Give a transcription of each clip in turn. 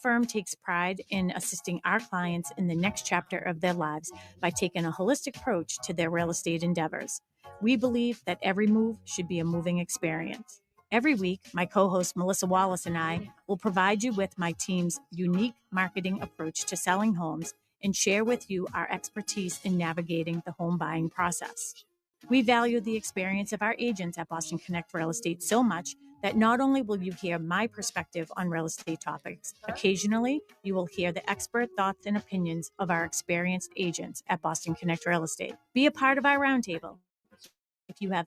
firm takes pride in assisting our clients in the next chapter of their lives by taking a holistic approach to their real estate endeavors. We believe that every move should be a moving experience. Every week, my co-host Melissa Wallace and I will provide you with my team's unique marketing approach to selling homes and share with you our expertise in navigating the home buying process. We value the experience of our agents at Boston Connect Real Estate so much that not only will you hear my perspective on real estate topics, occasionally you will hear the expert thoughts and opinions of our experienced agents at Boston Connect Real Estate. Be a part of our roundtable. If you have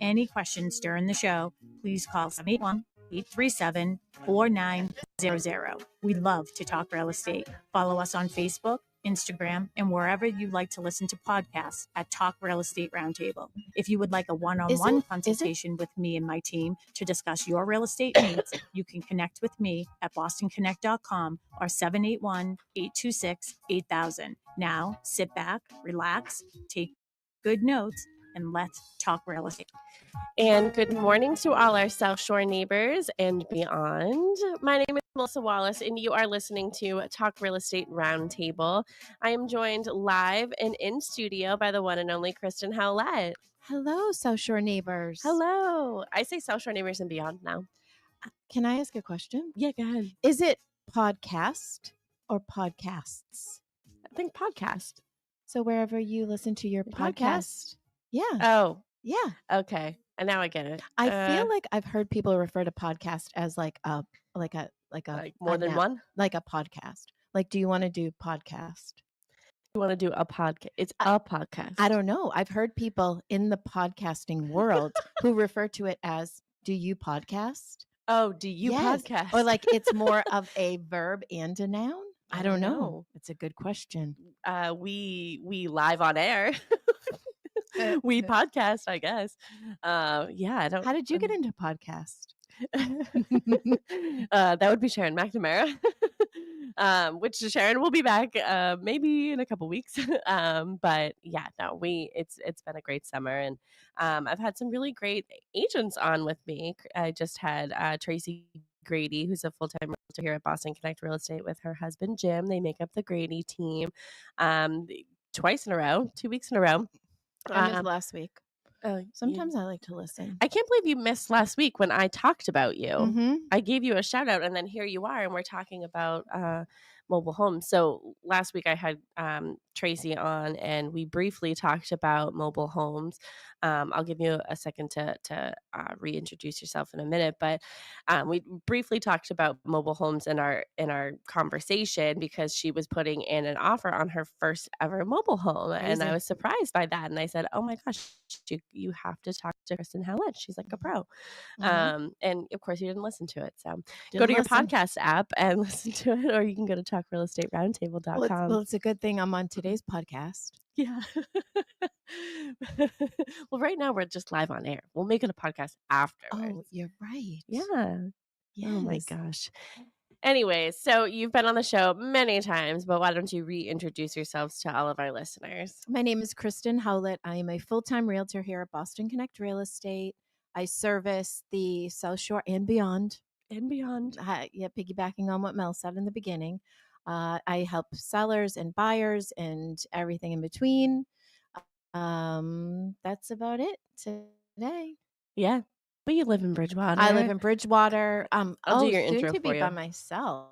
any questions during the show, please call 781-837-4900. We love to talk real estate. Follow us on Facebook, Instagram, and wherever you like to listen to podcasts at Talk Real Estate Roundtable. If you would like a one-on-one consultation with me and my team to discuss your real estate needs, you can connect with me at bostonconnect.com or 781-826-8000. Now, sit back, relax, take good notes, and let's talk real estate. And good morning to all our South Shore neighbors and beyond. My name is Melissa Wallace, and you are listening to Talk Real Estate Roundtable. I am joined live and in studio by the one and only Kristen Howlett. Hello, South Shore neighbors. Hello. I say South Shore neighbors and beyond now. Can I ask a question? Yeah, go ahead. Is it podcast or podcasts? I think podcast. So wherever you listen to your podcast. Yeah. Oh. Yeah. Okay. And now I get it. I feel like I've heard people refer to podcast as like more than one? Like a podcast. Like, do you want to do podcast? You want to do a podcast? It's a podcast. I don't know. I've heard people in the podcasting world who refer to it as, do you podcast? Oh, do you podcast? Or like it's more of a verb and a noun? I don't know. It's a good question. We live on air. We podcast, I guess. Yeah, I don't. How did you get into podcast? That would be Sharon McNamara. Which Sharon will be back maybe in a couple weeks. But yeah, no, it's been a great summer, and I've had some really great agents on with me. I just had Tracy Grady, who's a full-time realtor here at Boston Connect Real Estate, with her husband Jim. They make up the Grady team twice in a row, 2 weeks in a row. I missed last week. Sometimes Yeah. I like to listen. I can't believe you missed last week when I talked about you. Mm-hmm. I gave you a shout out, and then here you are, and we're talking about mobile homes. So last week I had Tracy on, and we briefly talked about mobile homes. I'll give you a second to reintroduce yourself in a minute, but we briefly talked about mobile homes in our conversation because she was putting in an offer on her first ever mobile home. Amazing. And I was surprised by that, and I said, oh my gosh, you have to talk to Kristen Howlett. She's like a pro. Mm-hmm. And of course you didn't listen to it, so go to your podcast app and listen to it, or you can go to talkrealestateroundtable.com. Well, it's a good thing I'm on today's podcast. Yeah. Well, right now we're just live on air. We'll make it a podcast afterwards. Oh, you're right. Yeah. Yes. Oh my gosh. Anyways, so you've been on the show many times, but why don't you reintroduce yourselves to all of our listeners? My name is Kristen Howlett. I am a full-time realtor here at Boston Connect Real Estate. I service the South Shore and beyond. And beyond. Yeah, piggybacking on what Mel said in the beginning. I help sellers and buyers and everything in between. That's about it today. Yeah. But you live in Bridgewater. I live in Bridgewater. I'll do your intro soon to for be you. by myself.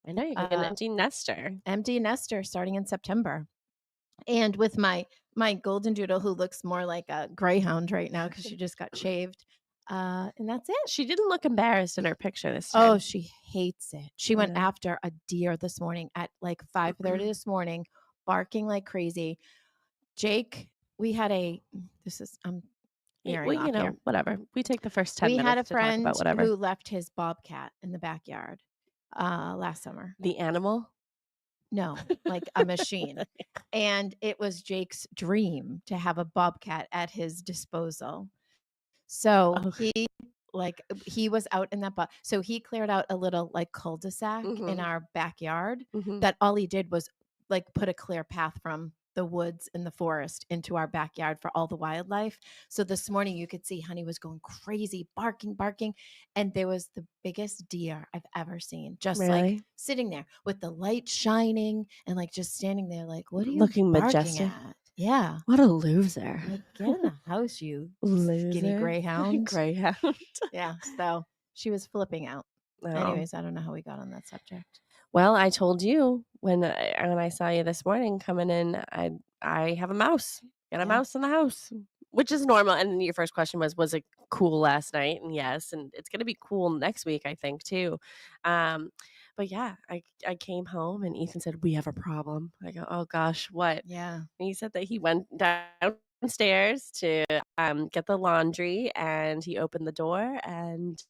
I know you're an empty nester. Empty nester starting in September. And with my golden doodle, who looks more like a greyhound right now because she just got shaved. And that's it. She didn't look embarrassed in her picture this time. Oh, she hates it. She went after a deer this morning at like 5:30 this morning, barking like crazy. Jake, we had whatever. We take the first 10 minutes We had a to talk friend about whatever. who left his bobcat in the backyard last summer. The animal? No, like a machine. And it was Jake's dream to have a bobcat at his disposal. So he was out in that so he cleared out a little like cul-de-sac in our backyard that all he did was like put a clear path from the woods and the forest into our backyard for all the wildlife. So this morning you could see Honey was going crazy, barking, and there was the biggest deer I've ever seen, just like Really? sitting there with the light shining and like just standing there like, what are you Looking barking majestic. at? Yeah. What a loser. Like, get in the house, you Loser. skinny greyhound. Greyhound. Yeah. So she was flipping out. Oh. Anyways, I don't know how we got on that subject. Well, I told you when I saw you this morning coming in, I have a mouse. Got a Yeah. mouse in the house, which is normal. And then your first question was it cool last night? And yes, and it's gonna be cool next week, I think too. But yeah, I came home and Ethan said, we have a problem. I go, oh gosh, what? Yeah. And he said that he went downstairs to get the laundry and he opened the door and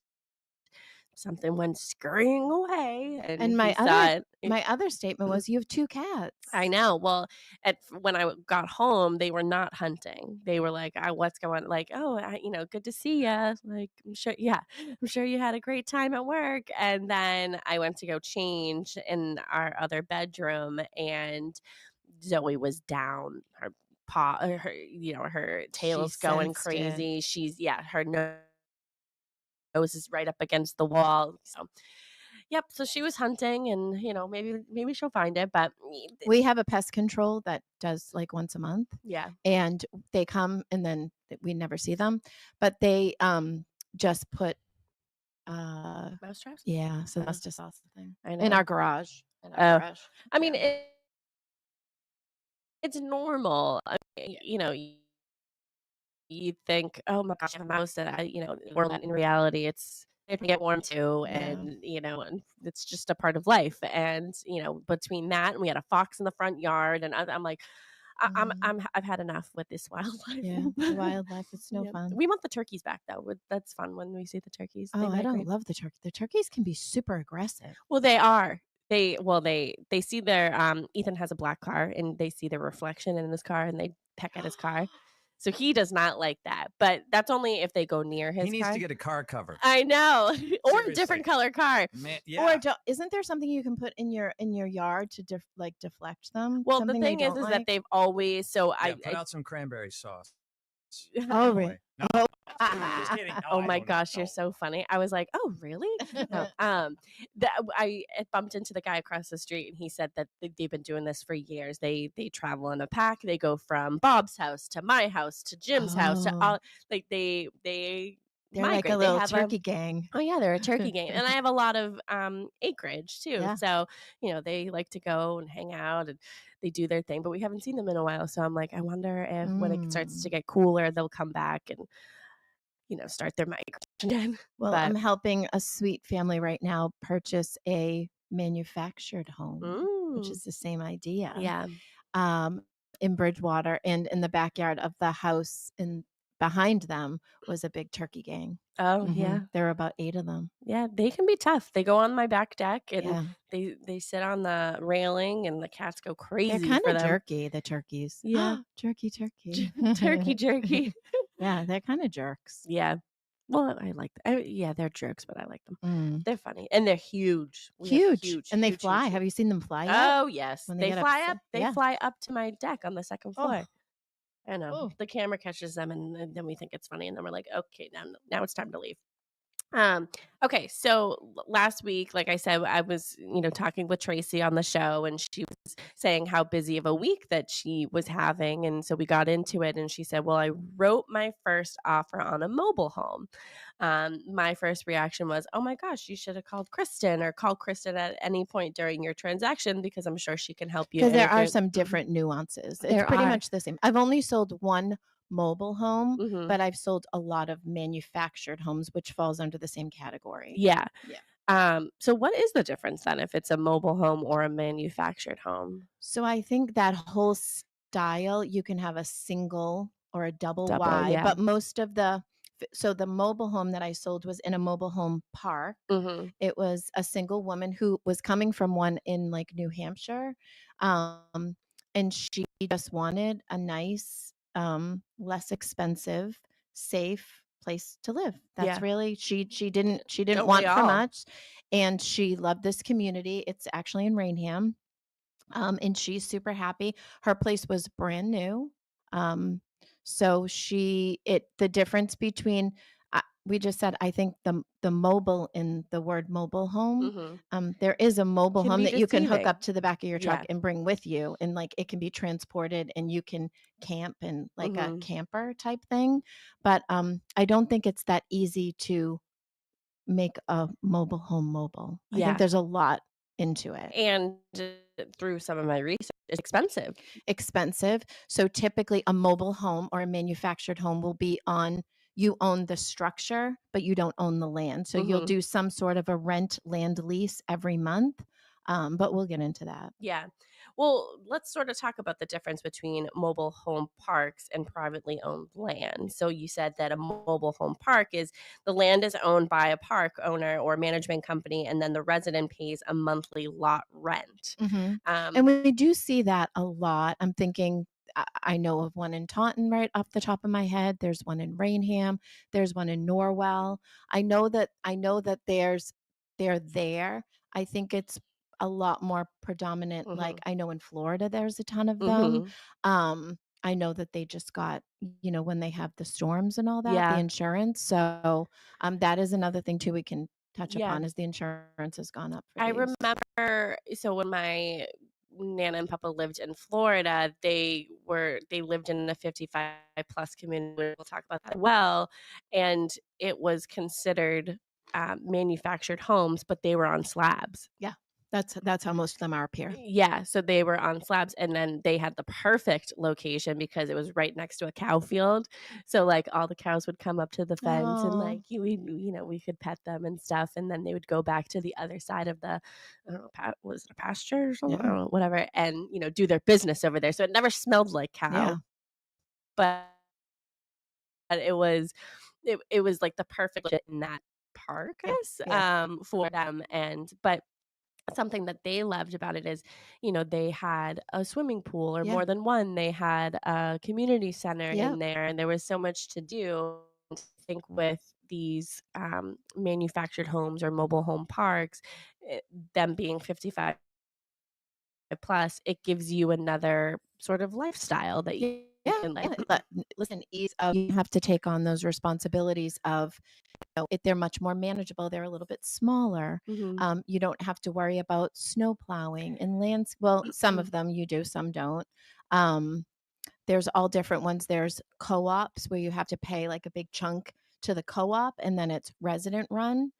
something went scurrying away. And my other statement was, you have 2 cats. I know. Well, when I got home, they were not hunting. They were like, "What's going?" Like, "Oh, good to see ya." Like, I'm sure you had a great time at work. And then I went to go change in our other bedroom, and Zoe was down. Her paw, her tail's going crazy. Her nose is right up against the wall. So. Yep. So she was hunting, and maybe she'll find it. But We have a pest control that does like once a month. Yeah. And they come and then we never see them, but they just put mouse traps. Yeah, so that's just awesome thing. I know. In our garage. I mean, it's normal. You think, oh my gosh, I have a mouse that or in reality, it's they have to get warm too, and and it's just a part of life. And between that and we had a fox in the front yard, and I'm like, I've had enough with this wildlife. Yeah, the wildlife. It's no fun. We want the turkeys back though. That's fun when we see the turkeys. Oh, I don't love the turkey. The turkeys can be super aggressive. Well, they are. They see their Ethan has a black car, and they see their reflection in his car, and they peck at his car. So he does not like that, but that's only if they go near his car. He needs to get a car cover. I know, or a different color car. Man, yeah. Or isn't there something you can put in your yard to deflect them? Well, something the thing is that they've always I put out some cranberry sauce. Oh, really? No. Just kidding. No, oh my gosh, you're so funny. I was like, oh really? No. I bumped into the guy across the street, and he said that they've been doing this for years. They travel in a pack. They go from Bob's house to my house to Jim's house to all like they They're like a little turkey gang. Oh yeah, they're a turkey gang, and I have a lot of acreage too. Yeah. So they like to go and hang out, and they do their thing. But we haven't seen them in a while, so I'm like, I wonder if when it starts to get cooler, they'll come back and start their migration again. Well, I'm helping a sweet family right now purchase a manufactured home, which is the same idea. Yeah. In Bridgewater, and in the backyard of the house behind them was a big turkey gang. Oh, yeah. There were about 8 of them. Yeah, they can be tough. They go on my back deck, and they sit on the railing, and the cats go crazy. They're kind of jerky, the turkeys. Yeah. Turkey. Turkey. Yeah, they're kind of jerks. Yeah. Well, I like them. Yeah, they're jerks, but I like them. They're funny, and they're huge. Huge. And they fly. Have you seen them fly yet? Oh, yes. When they fly up. They fly up to my deck on the second floor. I know. Oh. The camera catches them, and then we think it's funny, and then we're like, okay, now it's time to leave. Okay, so last week, like I said, I was, talking with Tracy on the show, and she was saying how busy of a week that she was having. And so we got into it, and she said, well, I wrote my first offer on a mobile home. My first reaction was, oh my gosh, you should have called Kristen, or call Kristen at any point during your transaction, because I'm sure she can help you. Because there are some different nuances. It's pretty much the same. I've only sold one mobile home, but I've sold a lot of manufactured homes, which falls under the same category. Yeah. So what is the difference then if it's a mobile home or a manufactured home? So I think that whole style, you can have a single or a double wide, but most of the mobile home that I sold was in a mobile home park. It was a single woman who was coming from one in like New Hampshire. And she just wanted a nice, less expensive, safe place to live. That's really she didn't want for much, and she loved this community. It's actually in Rainham, And she's super happy. Her place was brand new. So the difference between, we just said, I think the mobile in the word mobile home, there is a mobile Can home be that you can hook deceiving. up to the back of your truck Yeah. and bring with you. And like, it can be transported and you can camp and like a camper type thing. But I don't think it's that easy to make a mobile home mobile. I Yeah. think there's a lot into it. And through some of my research, it's Expensive. So typically a mobile home or a manufactured home will be on, you own the structure, but you don't own the land. So you'll do some sort of a rent land lease every month. But we'll get into that. Yeah. Well, let's sort of talk about the difference between mobile home parks and privately owned land. So you said that a mobile home park is the land is owned by a park owner or management company, and then the resident pays a monthly lot rent. And we do see that a lot. I'm thinking, I know of one in Taunton right off the top of my head. There's one in Rainham. There's one in Norwell. I know that they're there. I think it's a lot more predominant. Like I know in Florida, there's a ton of them. I know that they just got, when they have the storms and all that, the insurance. So that is another thing too we can touch upon, is the insurance has gone up for I these. remember, so when my Nana and Papa lived in Florida, they lived in a 55 plus community. We'll talk about that well. And it was considered manufactured homes, but they were on slabs. Yeah. That's how most of them are up here. Yeah, so they were on slabs, and then they had the perfect location because it was right next to a cow field. So like all the cows would come up to the fence, and like we could pet them and stuff, and then they would go back to the other side of the, I don't know, was it a pasture or something? I don't know, whatever, and do their business over there. So it never smelled like cow, but it was like the perfect in that park, I guess, for them, but something that they loved about it is, they had a swimming pool or more than one. They had a community center in there, and there was so much to do. I think with these manufactured homes or mobile home parks, them being 55 plus, it gives you another sort of lifestyle that you can live. But listen, you have to take on those responsibilities of, they're much more manageable. They're a little bit smaller. You don't have to worry about snow plowing and lands. Well, some of them you do, some don't. There's all different ones. There's co-ops where you have to pay like a big chunk to the co-op, and then it's resident run.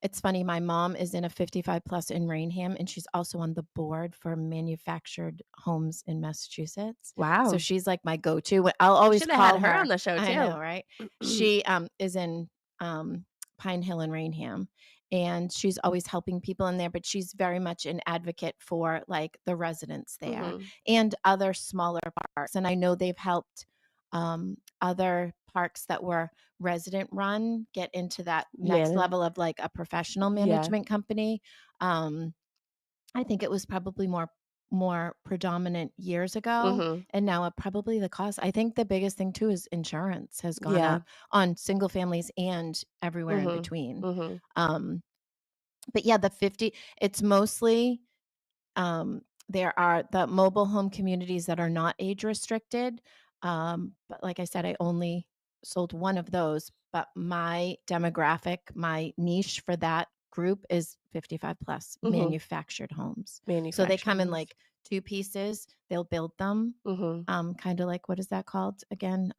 It's funny, my mom is in a 55 plus in Rainham, and she's also on the board for manufactured homes in Massachusetts. Wow. So she's like my go-to. I'll always Should've call had her on the show, I too. know, right? She is in Pine Hill and Rainham, and she's always helping people in there, but she's very much an advocate for like the residents there and other smaller parks. And I know they've helped other parks that were resident run get into that next level of like a professional management company. I think it was probably more predominant years ago, and now probably the cost. I think the biggest thing too is insurance has gone up on single families and everywhere in between. But yeah, it's mostly there are the mobile home communities that are not age restricted. But like I said, I only sold one of those, but my demographic, my niche for that group is 55 plus manufactured homes. So they come in like two pieces. They'll build them. Kind of like, what is that called again?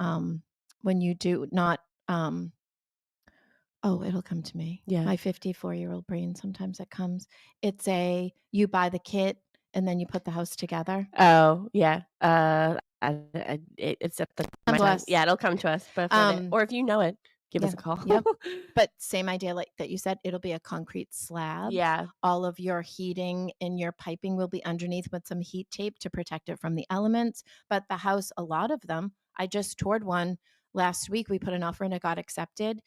When you do not, it'll come to me. Yeah. My 54-year-old brain, sometimes it comes. It's you buy the kit and then you put the house together. Oh, yeah. It's at the Come to us. Yeah, it'll come to us. But or if you know it, give us a call. Yep. But same idea like that you said, it'll be a concrete slab. Yeah. All of your heating and your piping will be underneath with some heat tape to protect it from the elements. But the house, a lot of them, I just toured one last week. We put an offer and it got accepted.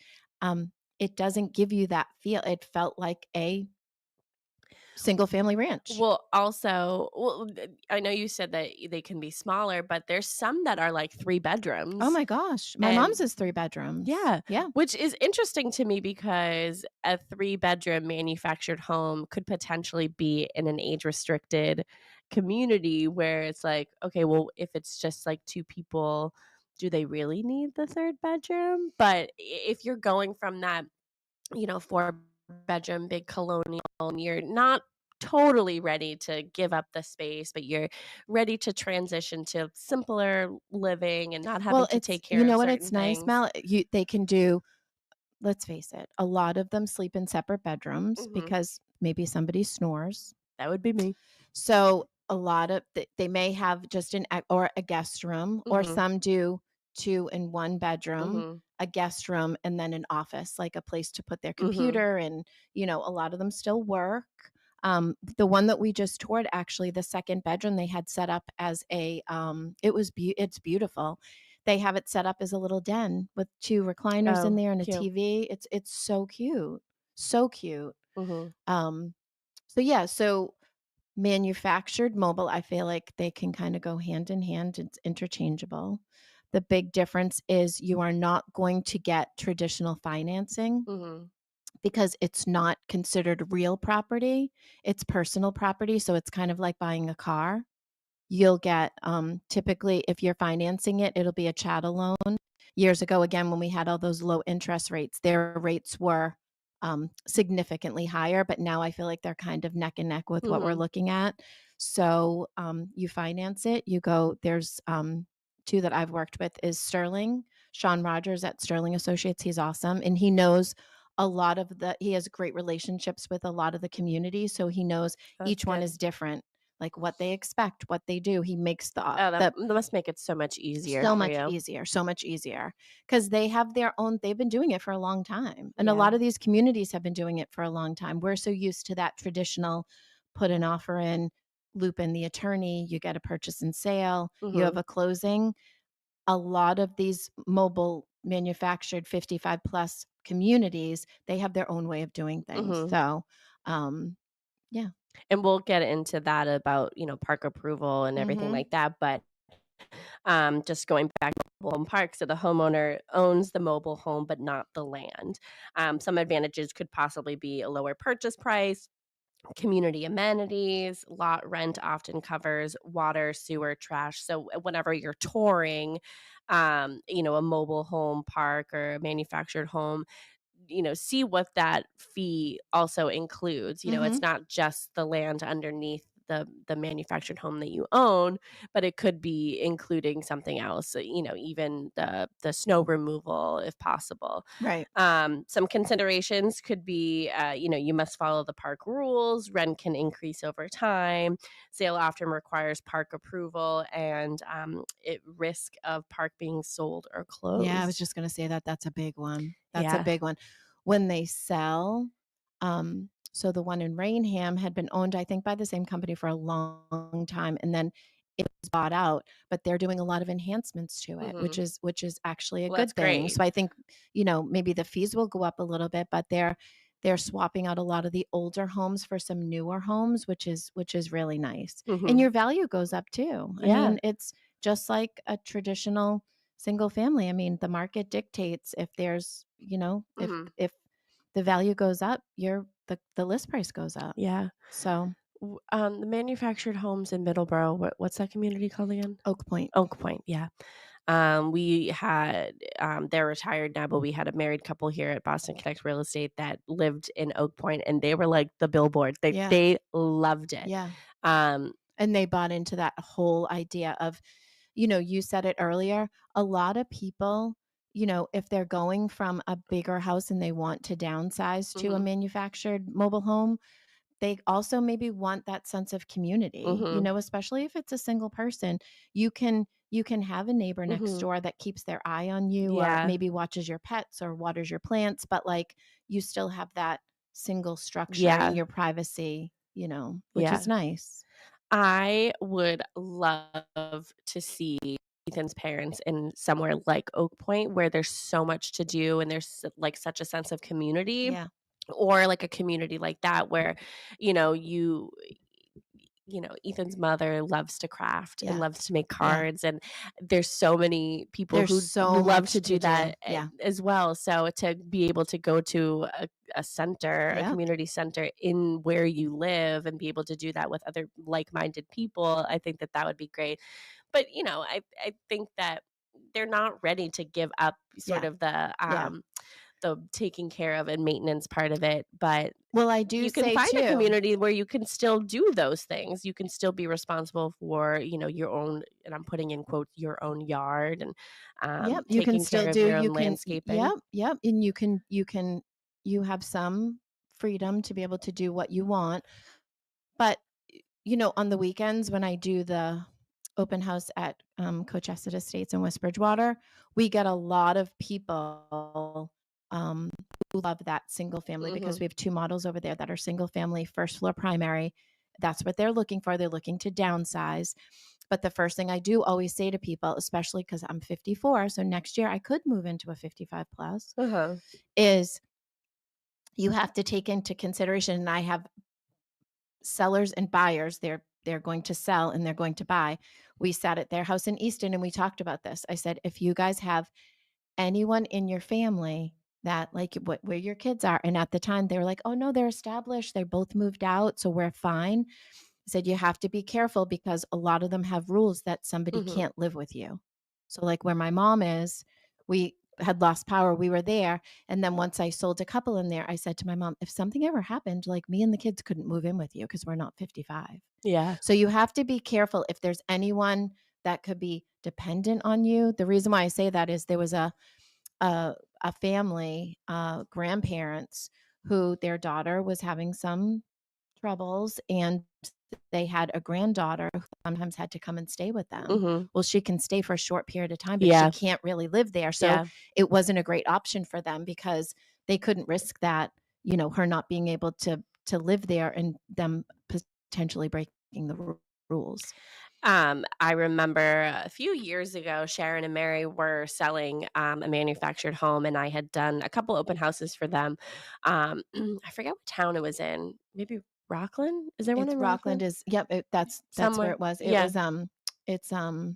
It doesn't give you that feel. It felt like single family ranch. Well, also, I know you said that they can be smaller, but there's some that are like 3 bedrooms. Oh my gosh. My mom's is 3 bedrooms. Yeah. Yeah. Which is interesting to me because a 3-bedroom manufactured home could potentially be in an age restricted community where it's like, okay, well, if it's just like 2 people, do they really need the 3rd bedroom? But if you're going from that, 4-bedroom big colonial and you're not totally ready to give up the space, but you're ready to transition to simpler living and not having to take care you of know what, certain it's nice, things. Mel. They can do, let's face it, a lot of them sleep in separate bedrooms Mhm. because maybe somebody snores. That would be me. So a lot of they may have just or a guest room, or Mhm. some do 2 in 1 bedroom, Mhm. a guest room, and then an office, like a place to put their Mhm. computer. And a lot of them still work. The one that we just toured, actually, the 2nd bedroom they had set up as a it's beautiful. They have it set up as a little den with 2 recliners in Oh, there and a cute. TV. It's so cute. So cute. Mhm. So yeah, so manufactured, mobile, I feel like they can kind of go hand in hand. It's interchangeable. The big difference is you are not going to get traditional financing Mhm. because it's not considered real property. It's personal property. So it's kind of like buying a car. You'll get, typically, if you're financing it, it'll be a chattel loan. Years ago, again, when we had all those low interest rates, their rates were significantly higher, but now I feel like they're kind of neck and neck with what we're Mhm. looking at. So you finance it, you go, there's 2 that I've worked with is Sterling, Sean Rogers at Sterling Associates. He's awesome. And he knows he has great relationships with a lot of the community. So he knows That's each one good. is different, like what they expect, what they do. He makes Oh, that must make it so much easier so for much you. easier, so much easier, because they have their own, they've been doing it for a long time. And a Yeah. lot of these communities have been doing it for a long time. We're so used to that traditional put an offer in, loop in the attorney, you get a purchase and sale, you have Mhm. a closing. A lot of these mobile manufactured 55 plus communities, they have their own way of doing things. Mhm. So, yeah. And we'll get into that about, park approval and everything Mhm. like that, but just going back to mobile home park, so the homeowner owns the mobile home but not the land. Some advantages could possibly be a lower purchase price, community amenities. Lot rent often covers water, sewer, trash. So whenever you're touring, a mobile home park or a manufactured home, see what that fee also includes. It's Mhm. not just the land underneath the manufactured home that you own, but it could be including something else, even the snow removal if possible. Right. Some considerations could be, you must follow the park rules. Rent can increase over time. Sale often requires park approval, and risk of park being sold or closed. Yeah, I was just going to say that that's a big one. That's a Yeah. big one. When they sell, so the one in Rainham had been owned, I think, by the same company for a long time, and then it was bought out. But they're doing a lot of enhancements to it, which Mhm. is actually a Well, that's good thing. great. So I think maybe the fees will go up a little bit, but they're swapping out a lot of the older homes for some newer homes, which is really nice. And Mhm. your value goes up too. I Yeah. mean, it's just like a traditional single family. I mean, the market dictates if there's, Mhm. if the value goes up, the list price goes up. Yeah. So The manufactured homes in Middleborough, what's that community called again? Oak Point. Oak Point, yeah. We had, they're retired now, but we had a married couple here at Boston Connect Real Estate that lived in Oak Point, and they were like the billboard. Yeah. They loved it. Yeah. Um, And they bought into that whole idea of, you said it earlier, a lot of people, if they're going from a bigger house and they want to downsize to a Mhm. manufactured mobile home, they also maybe want that sense of community, Mhm. especially if it's a single person. You can have a neighbor next Mhm. door that keeps their eye on you, or Yeah. maybe watches your pets or waters your plants, but like you still have that single structure Yeah. and your privacy, which Yeah. is nice. I would love to see Ethan's parents in somewhere like Oak Point where there's so much to do and there's like such a sense of community. Yeah. or like a community like that where, you know, Ethan's mother loves to craft and Yeah. loves to make Yeah. cards, and there's so many people There's who so love much to do that Yeah. as well. So to be able to go to a center, a Yep. community center in where you live, and be able to do that with other like-minded people, I think that that would be great. But, I think that they're not ready to give up sort Yeah. of the Yeah. taking care of and maintenance part of it, but Well, I do you can say find a too. community where you can still do those things. You can still be responsible for, your own, and I'm putting in quotes, your own yard, and Yep, you can taking still care of do. your You own can. landscaping. Yep, and you have some freedom to be able to do what you want. But on the weekends when I do the open house at Cochesset Estates in West Bridgewater, we get a lot of people who love that single family because Mhm. we have 2 models over there that are single family, first floor primary. That's what they're looking for. They're looking to downsize. But the first thing I do always say to people, especially because I'm 54, so next year I could move into a 55 plus, Uh-huh. is you have to take into consideration, and I have sellers and buyers, they're going to sell and they're going to buy. We sat at their house in Easton and we talked about this. I said, if you guys have anyone in your family that like where your kids are, and at the time they were like, oh no, they're established, they both moved out, so we're fine. I said, you have to be careful because a lot of them have rules that somebody Mhm. can't live with you. So like where my mom is, we had lost power. We were there. And then once I sold a couple in there, I said to my mom, if something ever happened, like me and the kids couldn't move in with you because we're not 55. Yeah. So you have to be careful if there's anyone that could be dependent on you. The reason why I say that is there was a family, grandparents, who their daughter was having some troubles, and they had a granddaughter who sometimes had to come and stay with them. Mhm. Well, she can stay for a short period of time, but she Yeah. can't really live there. So Yeah. it wasn't a great option for them because they couldn't risk that, her not being able to live there and them potentially breaking the rules. I remember a few years ago, Sharon and Mary were selling a manufactured home, and I had done a couple open houses for them. I forget what town it was in. Maybe Rockland? Is there one It's in Rockland Rockland? is Yep, that's where Somewhere. it was. It Yeah, was it's I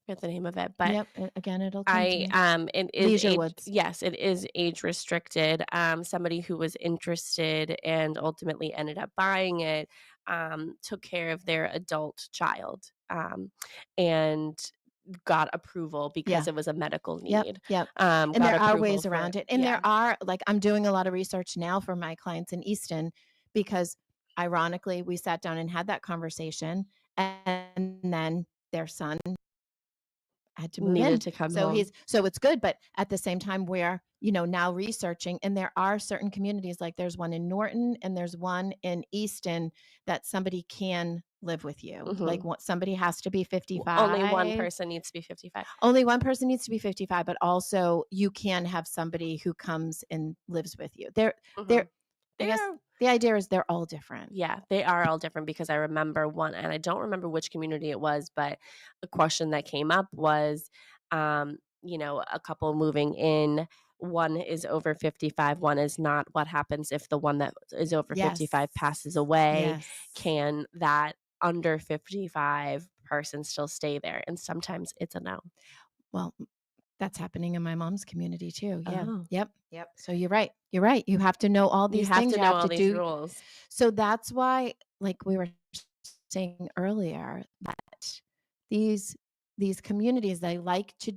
forget the name of it, but yep, again it'll come to me. it is Leisure age, Woods. yes, it is age restricted. Somebody who was interested and ultimately ended up buying it, took care of their adult child, and got approval because Yeah. it was a medical Yep, need. yep. And Got there are approval ways for around it. And yeah. there are, like, I'm doing a lot of research now for my clients in Easton because ironically, we sat down and had that conversation, and then their son had to move Needed in. to come So home. it's good, but at the same time we're, now researching, and there are certain communities, like there's one in Norton and there's one in Easton that somebody can live with you. Like Mhm. somebody has to be Only one 55. person needs to be 55. Only one person needs to be 55, but also you can have somebody who comes and lives with you. They're Mhm. I guess They're the idea is they're all different. Yeah, they are all different because I remember one, and I don't remember which community it was, but a question that came up was, a couple moving in, one is over 55, one is not. What happens if the one that is over Yes. 55 passes away? Yes. Can that under 55 person still stay there? And sometimes it's a no. Well, that's happening in my mom's community too. Yeah. Oh. Yep. Yep. So you're right. You're right. You have to know all You these have things. to You know have all to these do. rules. So that's why, like we were saying earlier, that these communities, they like to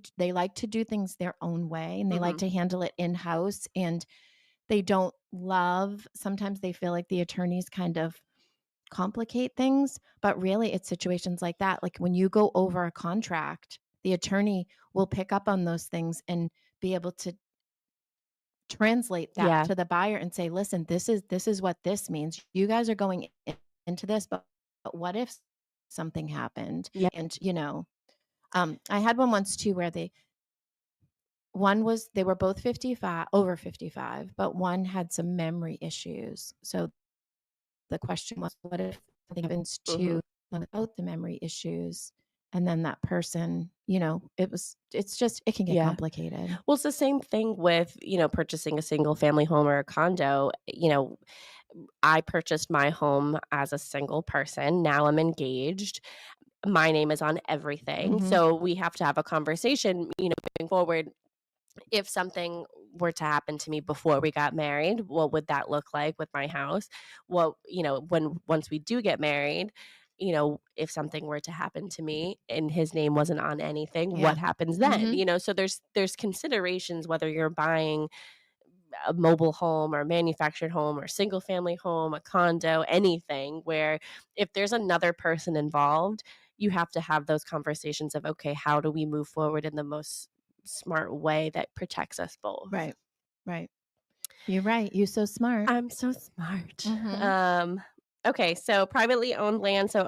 do things their own way, and they like Mhm. to handle it in house, and they don't love, sometimes they feel like the attorneys kind of complicate things, but really it's situations like that. Like when you go over a contract, the attorney will pick up on those things and be able to translate that Yeah. to the buyer and say, listen, this is what this means. You guys are going into this, but what if something happened? Yeah. And I had one once too where they were both 55, over 55, but one had some memory issues. So the question was, what if something happens Mhm. to them without the memory issues? and then that person, it can get Yeah. complicated. Well, it's the same thing with, purchasing a single family home or a condo. I purchased my home as a single person. Now I'm engaged. My name is on everything. Mhm. So we have to have a conversation, moving forward. If something were to happen to me before we got married, what would that look like with my house? Well, once we do get married, if something were to happen to me and his name wasn't on anything, Yeah. what happens then? Mhm. So there's considerations whether you're buying a mobile home or a manufactured home or single family home, a condo, anything where if there's another person involved, you have to have those conversations of, okay, how do we move forward in the most smart way that protects us both? Right. Right. You're right. You're so smart. I'm so smart. Mhm. Okay, so privately owned land, so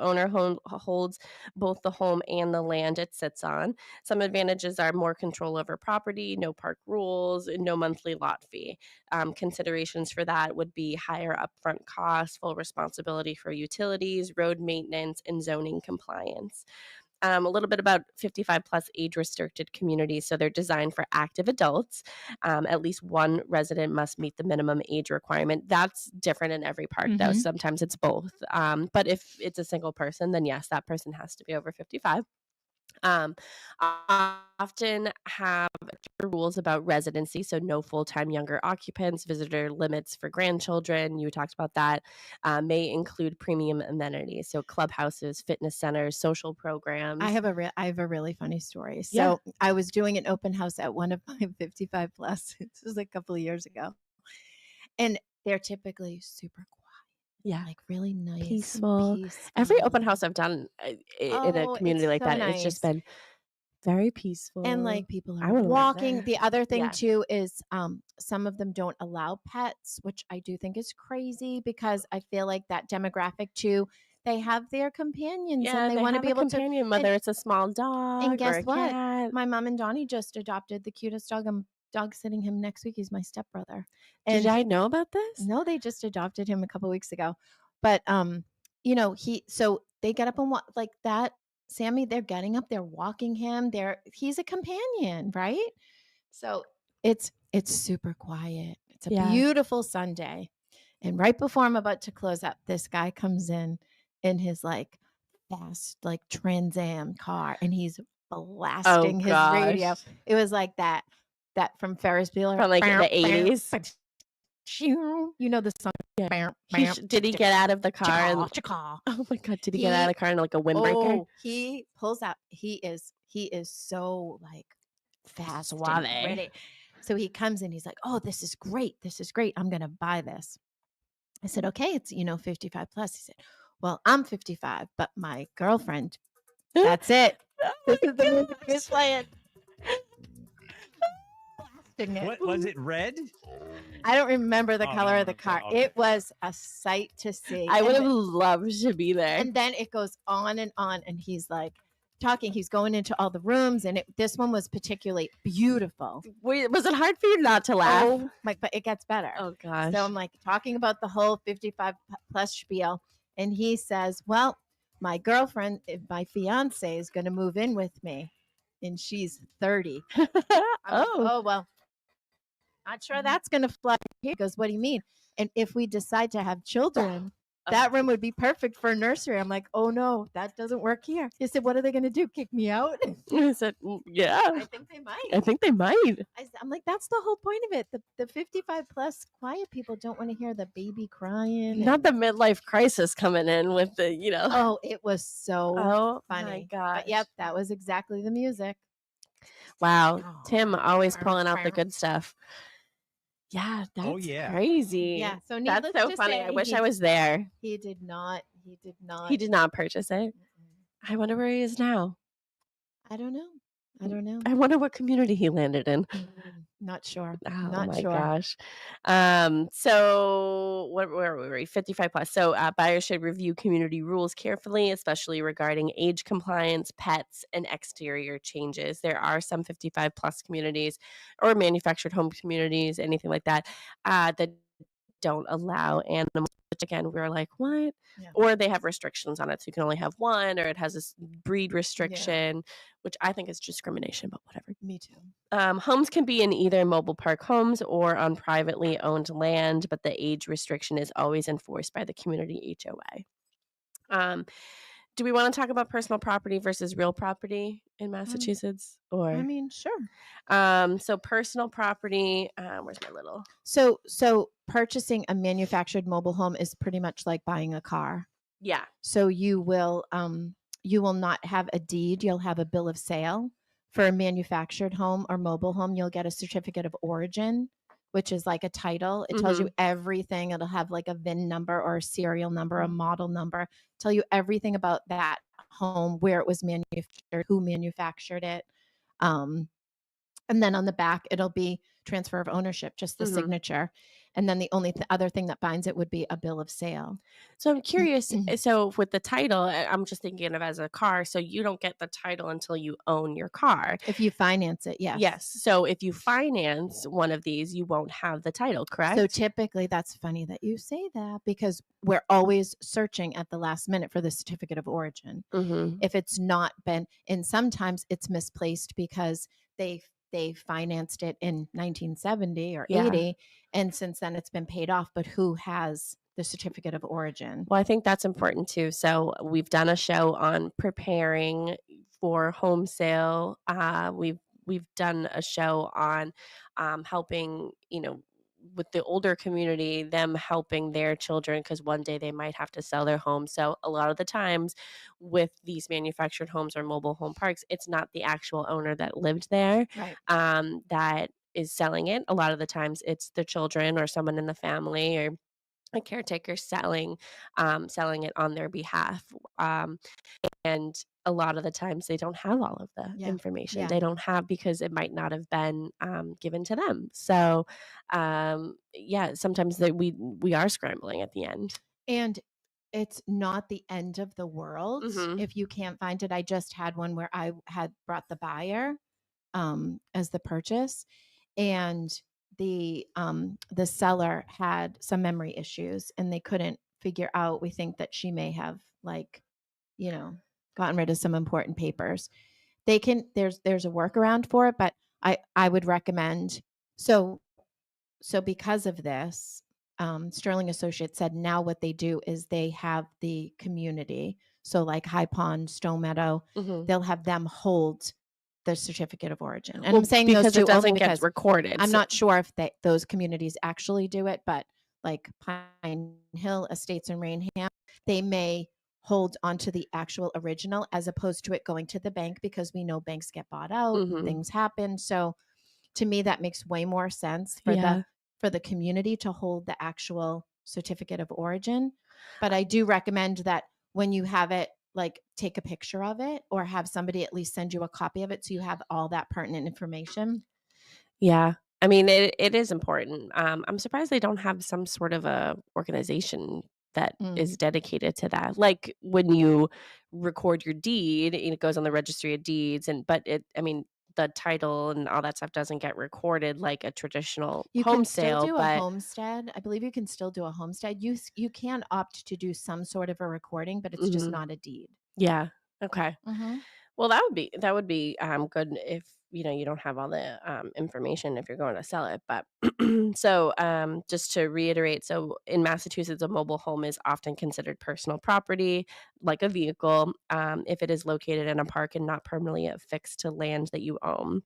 holds both the home and the land it sits on. Some advantages are more control over property, no park rules, and no monthly lot fee. Considerations for that would be higher upfront costs, full responsibility for utilities, road maintenance, and zoning compliance. A little bit about 55 plus age restricted communities. So they're designed for active adults. At least one resident must meet the minimum age requirement. That's different in every park, though. Mhm. Sometimes it's both. But if it's a single person, then yes, that person has to be over 55. Um, Often have rules about residency, so no full-time younger occupants, visitor limits for grandchildren. You talked about that. May include premium amenities, so clubhouses, fitness centers, social programs. I have a really funny story. Yeah. So I was doing an open house at one of my 55 plus. This was a couple of years ago, and they're typically super quiet, Yeah. like really nice, and Peaceful. Every open house I've done in a Oh, community it's like so that, it's just nice. been very peaceful. And like people I are wanna live walking. there. The other thing Yeah. too is some of them don't allow pets, which I do think is crazy because I feel like that demographic too, they have their companions Yeah, and they they want to have be a able to. companion, whether it's a small And dog or guess a what? cat. My mom and Donnie just adopted the cutest dog. I'm dog sitting him next week. He's my stepbrother. Did And I know about this? no, they just adopted him a couple weeks ago. But so they get up and walk like that. Sammy, they're getting up, they're walking him. He's a companion, right? So it's super quiet. It's a Yeah. beautiful Sunday. And right before I'm about to close up, this guy comes in his like fast, like Trans Am car, and he's Oh blasting his radio. gosh. It was like that from Ferris Bueller. From like the 80s. You know the song. Yeah. Did he get out of the car and Chaw. oh my god, did he get out of the car in like a windbreaker? He pulls out. He is so like fast and Suave. ready. So he comes in. He's like, "Oh, this is great. This is great. I'm gonna buy this." I said, "Okay, it's 55 plus." He said, "Well, I'm 55, but my girlfriend. That's it. This is the music he's playing." What was it? Red? I don't remember the Oh, color you of the don't car. remember. Okay. It was a sight to see. I And would have then- loved to be there. And then it goes on, and he's like talking. He's going into all the rooms, and this one was particularly beautiful. Was it hard for you not to laugh? Oh, but it gets better. Oh gosh. So I'm like talking about the whole 55 plus spiel, and he says, "Well, my girlfriend, my fiance, is going to move in with me, and she's 30." I'm like, oh well, not sure that's going to fly here. He goes, "What do you mean?" And if we decide to have children, that room would be perfect for a nursery. I'm like, "Oh no, that doesn't work here." He said, "What are they going to do? Kick me out?" I said, yeah. I think they might. I think they might. I'm like, that's the whole point of it. The 55 plus quiet people don't want to hear the baby crying. Not the midlife crisis coming in with the, Oh, it was so Oh funny. my gosh. But yep, that was exactly the music. Wow. Oh. Tim always pulling out the good stuff. Yeah, that's yeah. crazy. Yeah. So That's needless so to funny. say, I wish I was there. He did not. He did not. He did not purchase it. I wonder where he is now. I don't know. I don't know. I wonder what community he landed in. Not sure. Oh Not my sure. gosh. So where were we? 55 plus. So buyers should review community rules carefully, especially regarding age compliance, pets, and exterior changes. There are some 55 plus communities or manufactured home communities, anything like that, that don't allow animals, which again, we were like, what? Yeah. Or they have restrictions on it. So you can only have one, or it has this breed restriction, which I think is discrimination, but whatever. Me too. Homes can be in either mobile park homes or on privately owned land, but the age restriction is always enforced by the community HOA. Do we want to talk about personal property versus real property in Massachusetts? Or I mean, sure. so personal property, where's my little? So purchasing a manufactured mobile home is pretty much like buying a car. Yeah. So you will not have a deed, you'll have a bill of sale. For a manufactured home or mobile home, you'll get a certificate of origin, which is like a title. It tells you everything. It'll have like a VIN number or a serial number, a model number, tell you everything about that home, where it was manufactured, who manufactured it. And then on the back, it'll be transfer of ownership, just the signature. And then the only other thing that binds it would be a bill of sale. So I'm curious. So with the title, I'm just thinking of as a car. So you don't get the title until you own your car. If you finance it, yes. Yes. So if you finance one of these, you won't have the title, correct? So typically, that's funny that you say that, because we're always searching at the last minute for the certificate of origin. If it's not been, and sometimes it's misplaced because they financed it in 1970 or 80, and since then it's been paid off, but who has the certificate of origin? Well, I think that's important too. So we've done a show on preparing for home sale. We've done a show on helping, with the older community, them helping their children, because one day they might have to sell their home. So a lot of the times with these manufactured homes or mobile home parks, it's not the actual owner that lived there that is selling it. A lot of the times it's the children or someone in the family or a caretaker selling it on their behalf. And a lot of the times they don't have all of the information. They don't have, because it might not have been given to them. So sometimes we are scrambling at the end. And it's not the end of the world if you can't find it. I just had one where I had brought the buyer as the purchase, and the seller had some memory issues and they couldn't figure out. We think that she may have gotten rid of some important papers. There's a workaround for it, but I would recommend, so because of this, Sterling Associates said now what they do is they have the community, so like High Pond, Stone Meadow, they'll have them hold the certificate of origin. And I'm saying because those two it doesn't only get because recorded. I'm not sure if those communities actually do it, but like Pine Hill Estates and Rainham, they may hold onto the actual original as opposed to it going to the bank, because we know banks get bought out, things happen. So to me, that makes way more sense for the community to hold the actual certificate of origin. But I do recommend that when you have it, like take a picture of it or have somebody at least send you a copy of it so you have all that pertinent information. Yeah. I mean, it is important. I'm surprised they don't have some sort of a organization that is dedicated to that. Like when you record your deed, it goes on the registry of deeds, but the title and all that stuff doesn't get recorded like a traditional home sale. You can still do a homestead. I believe you can still do a homestead. You can opt to do some sort of a recording, but it's just not a deed. Yeah. Okay. Well, that would be good if you don't have all the information if you're going to sell it. But so just to reiterate, so in Massachusetts, a mobile home is often considered personal property, like a vehicle, if it is located in a park and not permanently affixed to land that you own.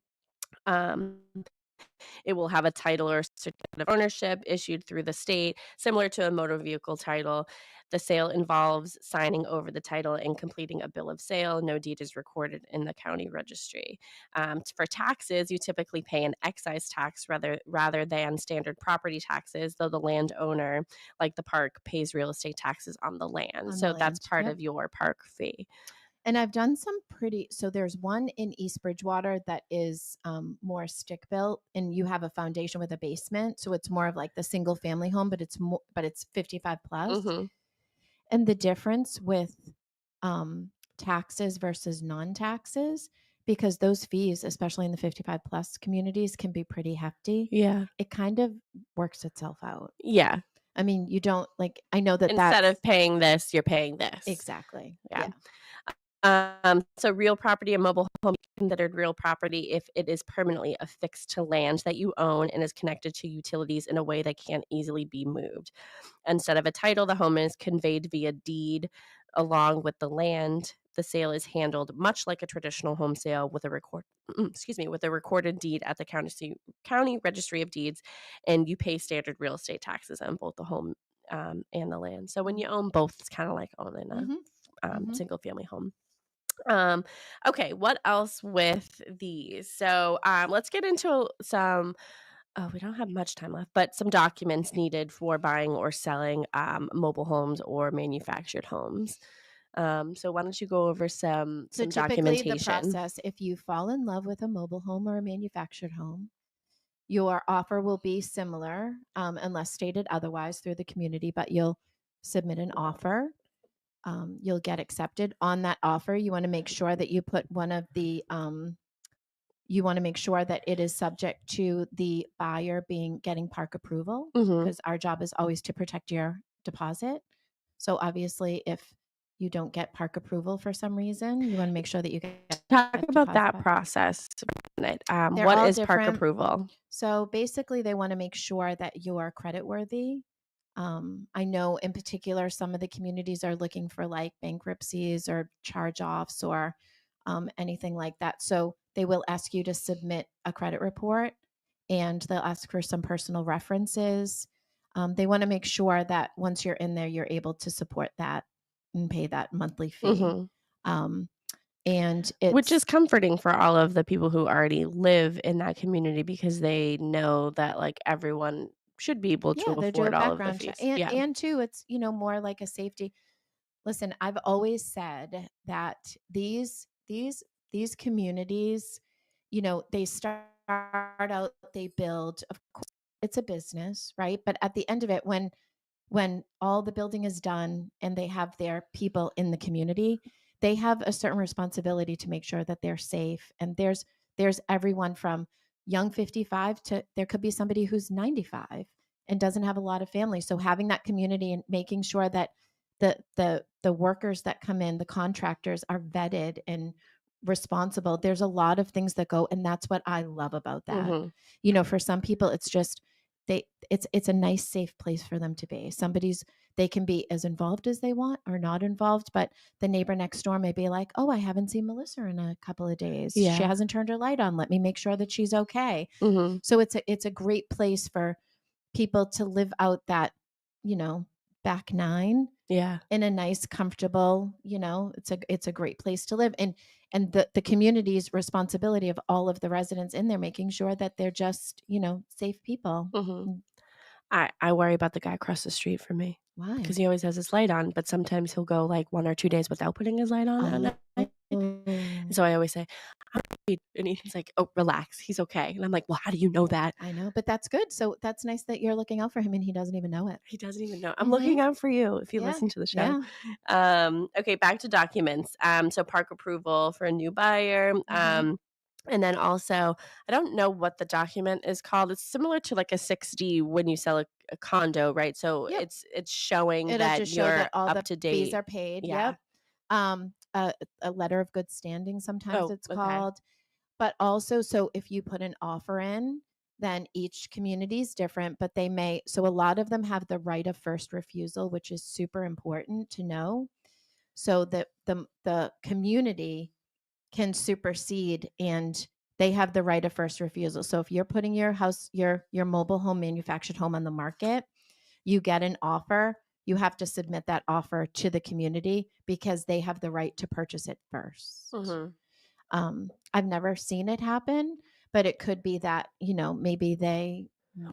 It will have a title or certificate of ownership issued through the state, similar to a motor vehicle title. The sale involves signing over the title and completing a bill of sale. No deed is recorded in the county registry. For taxes, you typically pay an excise tax rather than standard property taxes, though the landowner, like the park, pays real estate taxes on the land. That's part of your park fee. And I've done some so there's one in East Bridgewater that is more stick built, and you have a foundation with a basement. So it's more of like the single family home, but it's 55 plus. And the difference with taxes versus non-taxes, because those fees, especially in the 55 plus communities, can be pretty hefty. Yeah. It kind of works itself out. Yeah. I mean, you don't I know that Instead that's of paying this, you're paying this. exactly. Yeah. Yeah. So real property and mobile home is considered real property if it is permanently affixed to land that you own and is connected to utilities in a way that can't easily be moved. Instead of a title, the home is conveyed via deed along with the land. The sale is handled much like a traditional home sale with a recorded deed at the county registry of deeds, and you pay standard real estate taxes on both the home and the land. So when you own both, it's kind of like owning a single family home. Okay, what else with these? So let's get into some. Oh, we don't have much time left, but some documents needed for buying or selling mobile homes or manufactured homes. So why don't you go over some So typically documentation? the process, if you fall in love with a mobile home or a manufactured home, your offer will be similar, unless stated otherwise through the community, but you'll submit an offer. You'll get accepted on that offer. You want to make sure that you put one of the you want to make sure that it is subject to the buyer getting park approval, because our job is always to protect your deposit. So obviously, if you don't get park approval for some reason, you want to make sure that you get Talk about that back. process. They're What all is park different. approval? So basically, they want to make sure that you are creditworthy. I know in particular, some of the communities are looking for bankruptcies or charge-offs or anything like that. So they will ask you to submit a credit report, and they'll ask for some personal references. They want to make sure that once you're in there, you're able to support that and pay that monthly fee. And which is comforting for all of the people who already live in that community, because they know that everyone should be able to afford all of the fees. And too, it's more like a safety. Listen, I've always said that these communities, they start out, they build. Of course, it's a business, right? But at the end of it, when all the building is done and they have their people in the community, they have a certain responsibility to make sure that they're safe. And there's everyone from young 55 to there could be somebody who's 95 and doesn't have a lot of family. So having that community and making sure that the workers that come in, the contractors, are vetted and responsible. There's a lot of things that go, and that's what I love about that. For some people, it's just it's a nice, safe place for them to be. They can be as involved as they want or not involved, but the neighbor next door may be like, oh, I haven't seen Melissa in a couple of days. She hasn't turned her light on. Let me make sure that she's okay. So it's a great place for people to live out that, back nine. Yeah. In a nice, comfortable, it's a great place to live. And the community's responsibility of all of the residents in there, making sure that they're just, safe people. I worry about the guy across the street from me. Why? Because he always has his light on, but sometimes he'll go 1 or 2 days without putting his light on at night. So I always say, and he's like, oh, relax, he's okay. And I'm like, well, how do you know that? I know, but that's good. So that's nice that you're looking out for him and he doesn't even know it. He doesn't even know. I'm looking out for you if you listen to the show. Okay, back to documents. So park approval for a new buyer. And then also, I don't know what the document is called. It's similar to a 6D when you sell a condo, right? So it's showing that you're up to date. Fees are paid. Yeah. A letter of good standing, sometimes it's called. But also, so if you put an offer in, then each community is different, but so a lot of them have the right of first refusal, which is super important to know. So that the community can supersede and they have the right of first refusal. So if you're putting your house, your mobile home, manufactured home on the market, you get an offer, you have to submit that offer to the community because they have the right to purchase it first. I've never seen it happen, but it could be that, maybe they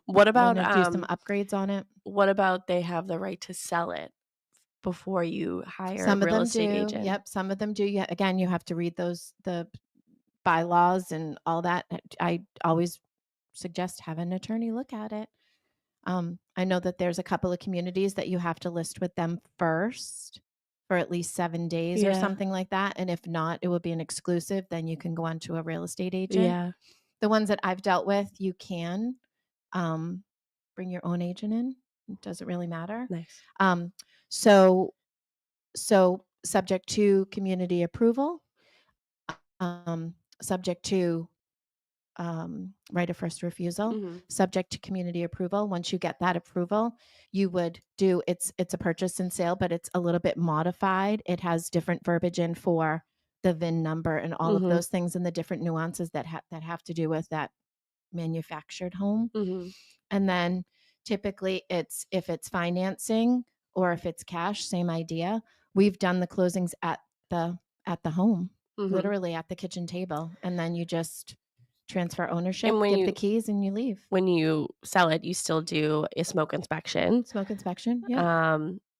what about do some upgrades on it. What about they have the right to sell it before you hire a real estate agent? Yep, some of them do. Again, you have to read the bylaws and all that. I always suggest have an attorney look at it. I know that there's a couple of communities that you have to list with them first for at least 7 days or something like that. And if not, it will be an exclusive. Then you can go on to a real estate agent. Yeah. The ones that I've dealt with, you can bring your own agent in. It doesn't really matter. Nice. So subject to community approval, subject to right of first refusal, subject to community approval. Once you get that approval, you would do it's a purchase and sale, but it's a little bit modified. It has different verbiage in for the VIN number and all of those things and the different nuances that have to do with that manufactured home. And then typically if it's financing or if it's cash, same idea. We've done the closings at the home, literally at the kitchen table, and then you just transfer ownership, give the keys, and you leave. When you sell it, you still do a smoke inspection. Smoke inspection, yeah.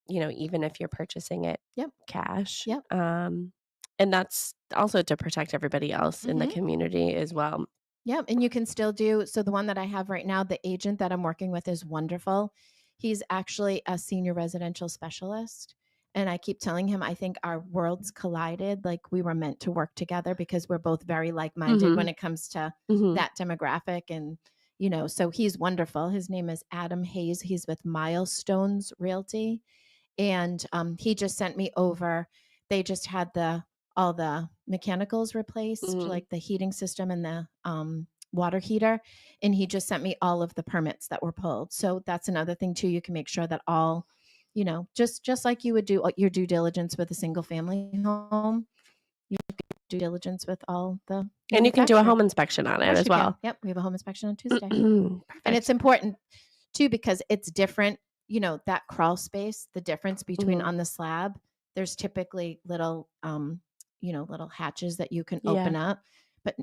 Even if you're purchasing it cash. Yep. And that's also to protect everybody else in the community as well. Yeah, and you can still do, so the one that I have right now, the agent that I'm working with is wonderful. He's actually a senior residential specialist. And I keep telling him, I think our worlds collided. Like we were meant to work together because we're both very like-minded when it comes to that demographic. And, so he's wonderful. His name is Adam Hayes. He's with Milestones Realty. And he just sent me over. They just had all the mechanicals replaced, like the heating system and the water heater. And he just sent me all of the permits that were pulled. So that's another thing too. You can make sure that all, just like you would do your due diligence with a single family home, you can do due diligence with all the and you can do a home inspection on it as well. Yep. We have a home inspection on Tuesday. And it's important too, because it's different, that crawl space, the difference between on the slab, there's typically little, little hatches that you can open up, but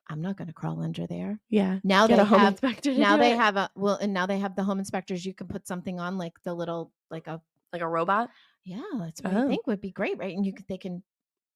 I'm not going to crawl under there. Yeah. Now Get they a home have, inspector. Now they have and now they have the home inspectors. You can put something on like the little, like a robot. Yeah. That's what I think would be great. Right. And they can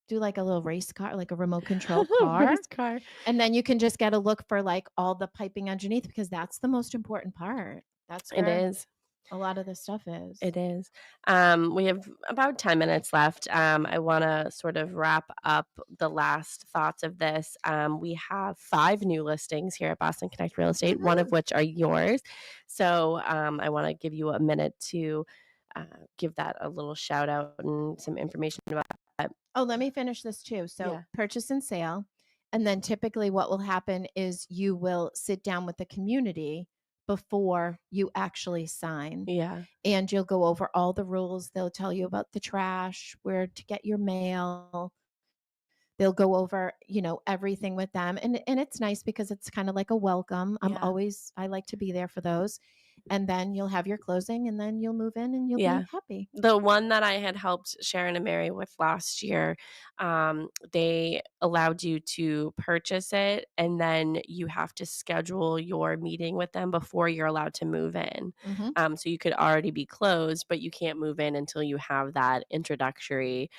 do like a little race car, like a remote control car. Race car. And then you can just get a look for like all the piping underneath, because that's the most important part. That's where it is. A lot of the stuff is. It is. We have about 10 minutes left. I want to sort of wrap up the last thoughts of this. We have 5 new listings here at Boston Connect Real Estate, one of which are yours. So I want to give you a minute to give that a little shout out and some information about that. Oh, let me finish this too. So purchase and sale. And then typically what will happen is you will sit down with the community before you actually sign. Yeah. And you'll go over all the rules. They'll tell you about the trash, where to get your mail. They'll go over, everything with them. And it's nice because it's kind of like a welcome. I like to be there for those. And then you'll have your closing, and then you'll move in and you'll be happy. The one that I had helped Sharon and Mary with last year, they allowed you to purchase it, and then you have to schedule your meeting with them before you're allowed to move in. So you could already be closed, but you can't move in until you have that introductory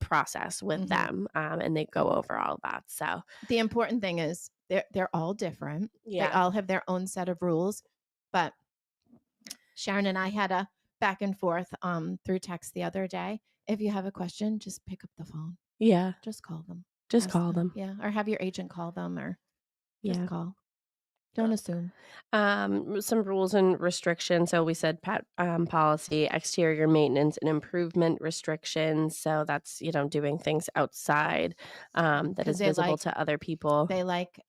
process with them, and they go over all that. So the important thing is they're all different. They all have their own set of rules. But Sharon and I had a back and forth through text the other day. If you have a question, just pick up the phone. Yeah. Just call them. Just call them. Yeah. Or have your agent call them, or just call. Don't assume. Some rules and restrictions. So we said policy, exterior maintenance and improvement restrictions. So that's, doing things outside that is visible to other people. They like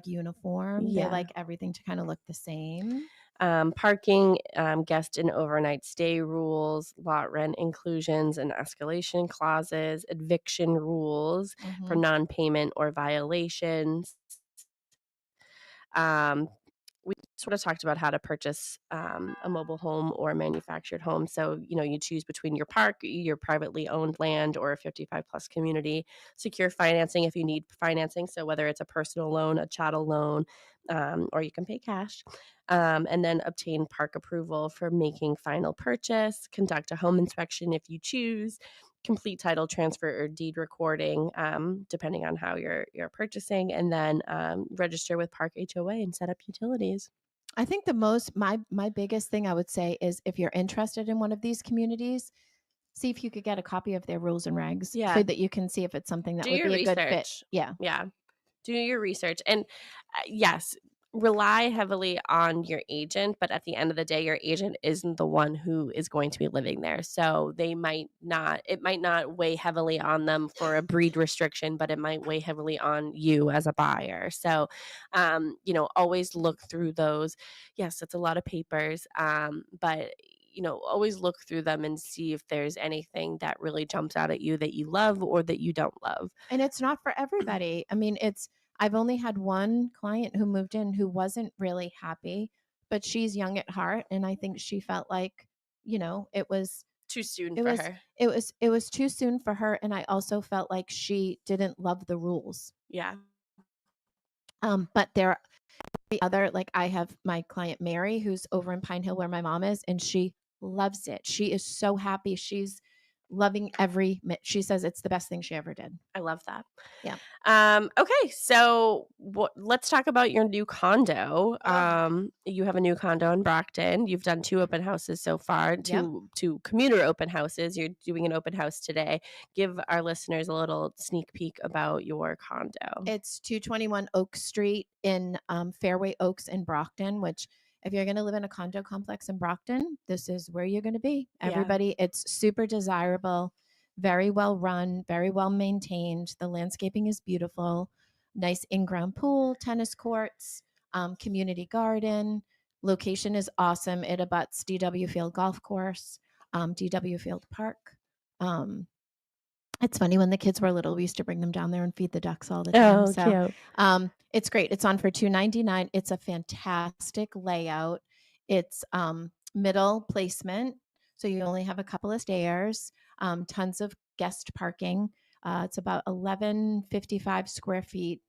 uniform. They like everything to kind of look the same. Parking, guest and overnight stay rules, lot rent inclusions and escalation clauses, eviction rules for non-payment or violations. We sort of talked about how to purchase a mobile home or a manufactured home. So, you choose between your park, your privately owned land, or a 55 plus community. Secure financing if you need financing. So whether it's a personal loan, a chattel loan, or you can pay cash. And then obtain park approval for making final purchase, conduct a home inspection if you choose, complete title transfer or deed recording, depending on how you're purchasing, and then register with Park HOA and set up utilities. I think my biggest thing I would say is, if you're interested in one of these communities, see if you could get a copy of their rules and regs, so that you can see if it's something that would be a good fit. Yeah. Do your research. And yes, rely heavily on your agent, but at the end of the day, your agent isn't the one who is going to be living there. So it might not weigh heavily on them for a breed restriction, but it might weigh heavily on you as a buyer. So, always look through those. Yes, it's a lot of papers, but always look through them and see if there's anything that really jumps out at you that you love or that you don't love. And it's not for everybody. I mean, I've only had one client who moved in who wasn't really happy, but she's young at heart, and I think she felt like, it was Too soon it for was her. it was too soon for her, and I also felt like she didn't love the rules. Yeah. But there are the other, like, I have my client Mary, who's over in Pine Hill where my mom is, and she loves it. She is so happy. She's loving she says it's the best thing she ever did. I love that. Yeah. Okay, so let's talk about your new condo. You have a new condo in Brockton. You've done 2 open houses so far, two commuter open houses. You're doing an open house today. Give our listeners a little sneak peek about your condo. It's 221 Oak Street in Fairway Oaks in Brockton, which if you're going to live in a condo complex in Brockton, this is where you're going to be. Everybody, it's super desirable, very well run, very well maintained. The landscaping is beautiful, nice in-ground pool, tennis courts, community garden. Location is awesome. It abuts DW Field Golf Course, DW Field Park. It's funny, when the kids were little, we used to bring them down there and feed the ducks all the time. Oh, So cute. it's great. It's on for $299. It's a fantastic layout. It's middle placement, so you only have a couple of stairs, tons of guest parking. It's about 1155 square feet,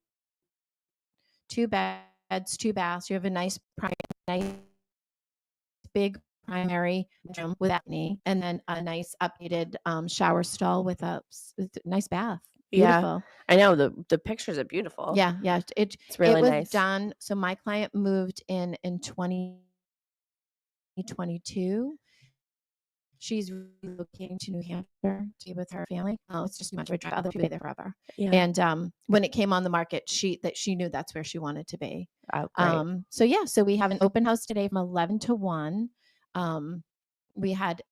2 beds, 2 baths. You have a nice big primary bedroom with balcony, and then a nice updated shower stall with a nice bath. Beautiful. Yeah, I know the pictures are beautiful. Yeah. It's really it was nice. done. So my client moved in 2022. She's relocating to New Hampshire to be with her family. It's just too much of a drive. Other people there forever. Yeah. And when it came on the market, she knew that's where she wanted to be. Oh, great. So we have an open house today from 11 to 1. We had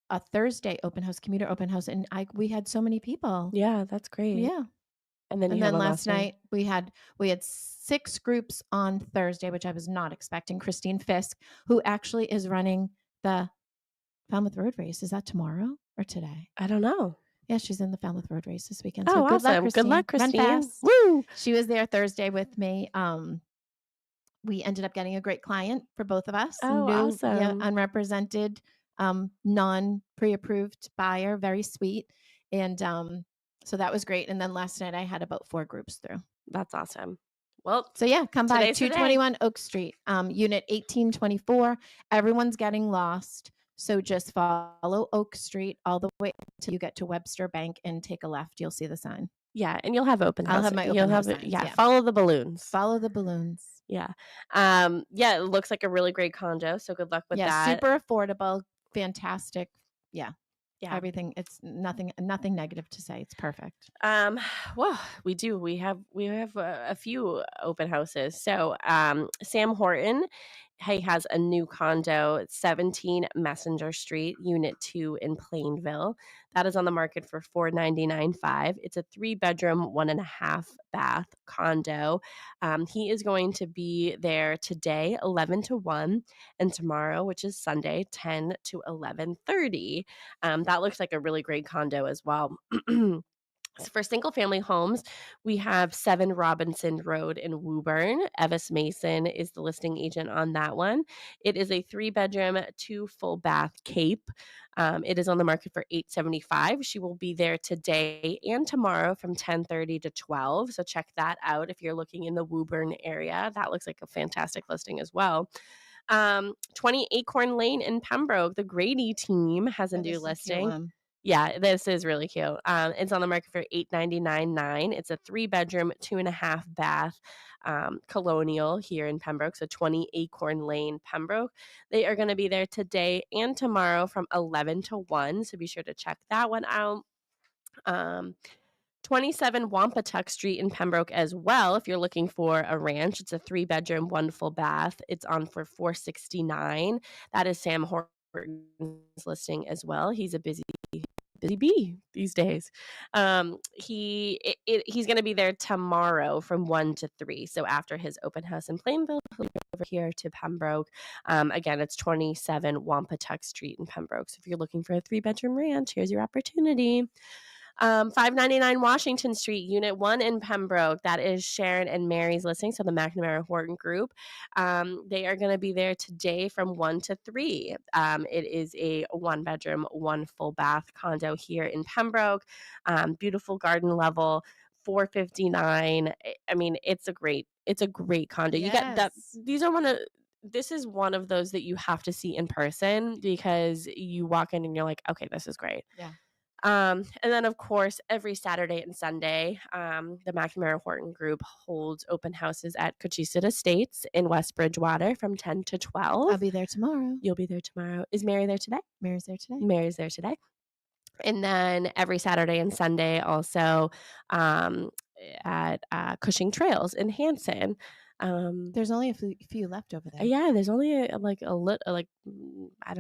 a Thursday open house, commuter open house, and we had so many people. Yeah, that's great. Yeah. And then last night we had 6 groups on Thursday, which I was not expecting. Christine Fisk, who actually is running the Falmouth Road Race. Is that tomorrow or today? I don't know. Yeah, she's in the Falmouth Road Race this weekend. Oh, So awesome. Good luck, Christine. Run fast. Woo! She was there Thursday with me. We ended up getting a great client for both of us. Oh, awesome. Yeah, unrepresented, non-pre-approved buyer, very sweet. And so that was great. And then last night I had about 4 groups through. That's awesome. Well, so yeah, come by. today's 221 Oak Street, unit 1824. Everyone's getting lost. So just follow Oak Street all the way until you get to Webster Bank and take a left. You'll see the sign. Yeah, and you'll have open house. I'll have my open house signs, yeah, follow the balloons. Follow the balloons. Yeah. It looks like a really great condo. So good luck with that. Super affordable, fantastic. Yeah. Yeah. Everything. It's nothing negative to say. It's perfect. Well, we have a few open houses. So Sam Horton, he has a new condo, 17 Messenger Street, Unit 2 in Plainville. That is on the market for $499,500. It's a 3-bedroom, 1.5 bath condo. He is going to be there today, 11 to 1, and tomorrow, which is Sunday, 10 to 11:30. That looks like a really great condo as well. So for single family homes, we have 7 Robinson Road in Woburn. Evis Mason is the listing agent on that one. It is a 3-bedroom, 2 full bath Cape. It is on the market for $875,000. She will be there today and tomorrow from 10:30 to 12. So check that out if you're looking in the Woburn area. That looks like a fantastic listing as well. 20 Acorn Lane in Pembroke. The Grady team has a new listing. Yeah, this is really cute. It's on the market for $899,900. It's a 3-bedroom, 2.5 bath colonial here in Pembroke. So 20 Acorn Lane, Pembroke. They are going to be there today and tomorrow from 11 to 1. So be sure to check that one out. 27 Wampatuck Street in Pembroke as well. If you're looking for a ranch, it's a 3-bedroom, 1 full bath. It's on for $469. That is Sam Horton's listing as well. He's a busy bee these days. He's going to be there tomorrow from 1 to 3. So after his open house in Plainville, he'll be over here to Pembroke. Again, it's 27 Wampatuck Street in Pembroke. So if you're looking for a 3-bedroom ranch, here's your opportunity. 599 Washington Street, Unit 1 in Pembroke. That is Sharon and Mary's listing, so the McNamara Horton Group. They are going to be there today from 1 to 3. It is a 1-bedroom, 1 full bath condo here in Pembroke. Beautiful garden level, $459. I mean, it's a great condo. You get that. This is one of those that you have to see in person because you walk in and you're like, okay, this is great. Yeah. And then, of course, every Saturday and Sunday, the McNamara Horton Group holds open houses at Cochise Estates in West Bridgewater from 10 to 12. I'll be there tomorrow. You'll be there tomorrow. Is Mary there today? Mary's there today. Mary's there today. And then every Saturday and Sunday also at Cushing Trails in Hanson. There's only a few left over there. Yeah, there's only I don't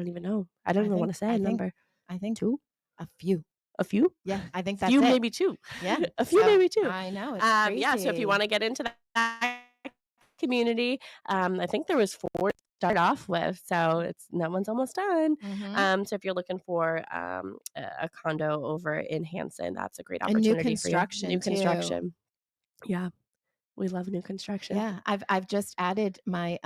even know. I don't even want to say a number. I think 2? A few. A few? Yeah, I think that's few, it. Maybe 2. Yeah, a few, maybe 2. I know. It's crazy. Yeah, so if you want to get into that community, I think there was 4 to start off with, so that one's almost done. Mm-hmm. So if you're looking for a condo over in Hanson, that's a great opportunity. And new construction. New construction. Yeah. We love new construction. Yeah, I've just added my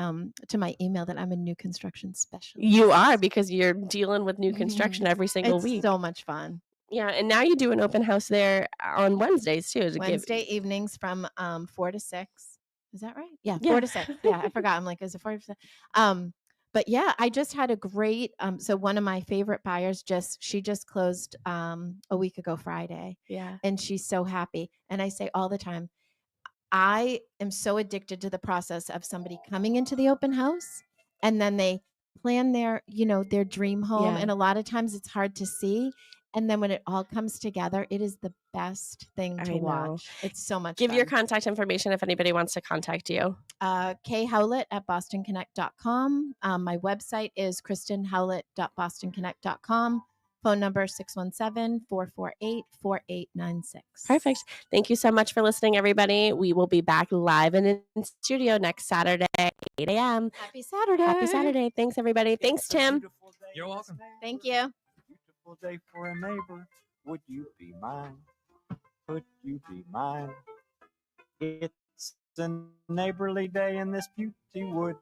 to my email that I'm a new construction specialist. You are, because you're dealing with new construction every single week. It's so much fun. Yeah, and now you do an open house there on Wednesdays too. Wednesday evenings from 4 to 6. Is that right? Yeah, 4 to 6. Yeah, I forgot. I'm like, is it 4 to 6? But yeah, I just had a great. So one of my favorite buyers she just closed a week ago Friday. Yeah, and she's so happy. And I say all the time, I am so addicted to the process of somebody coming into the open house and then they plan their dream home. Yeah. And a lot of times it's hard to see. And then when it all comes together, it is the best thing to watch. It's so much Give fun. your contact information if anybody wants to contact you. Kay Howlett at bostonconnect.com. My website is kristenhowlett.bostonconnect.com. Phone number 617-448-4896. Perfect. Thank you so much for listening, everybody. We will be back live in studio next Saturday, 8 a.m. Happy Saturday. Happy Saturday. Thanks, everybody. Thanks, Tim. You're welcome. Thank you. Beautiful day for a neighbor. Would you be mine? Would you be mine? It's a neighborly day in this beauty wood.